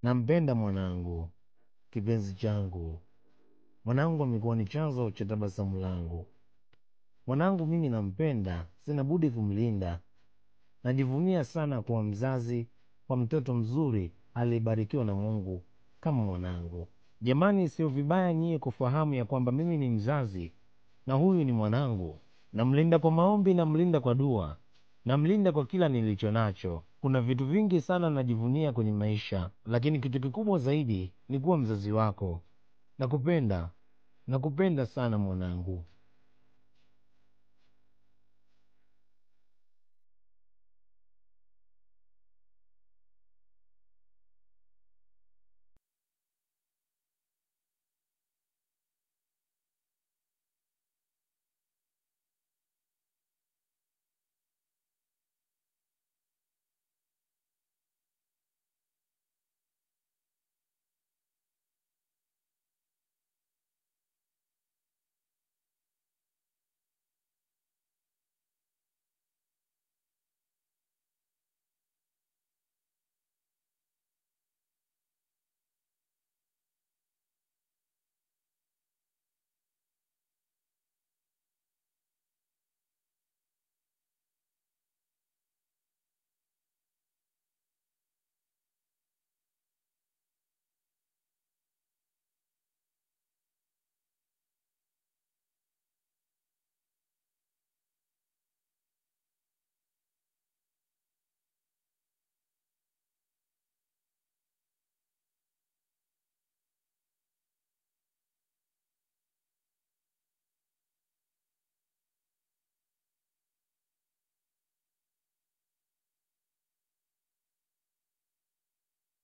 Nampenda mwanangu, kipenzi changu. Mwanangu amekuwa ni chanzo cha tabasamu langu. Mwanangu mimi nampenda, sina budi kumlinda. Najivunia sana kuwa mzazi kwa mtoto mzuri aliyebarikiwa na Mungu kama mwanangu. Jamani, sio vibaya nyie kufahamu ya kwamba mimi ni mzazi na huyu ni mwanangu. Namlinda kwa maombi, namlinda kwa dua, namlinda kwa kila nilicho nacho. Kuna vitu vingi sana najivunia kwenye maisha, lakini kitu kikubwa zaidi ni kuwa mzazi wako. Nakupenda, nakupenda sana mwanangu.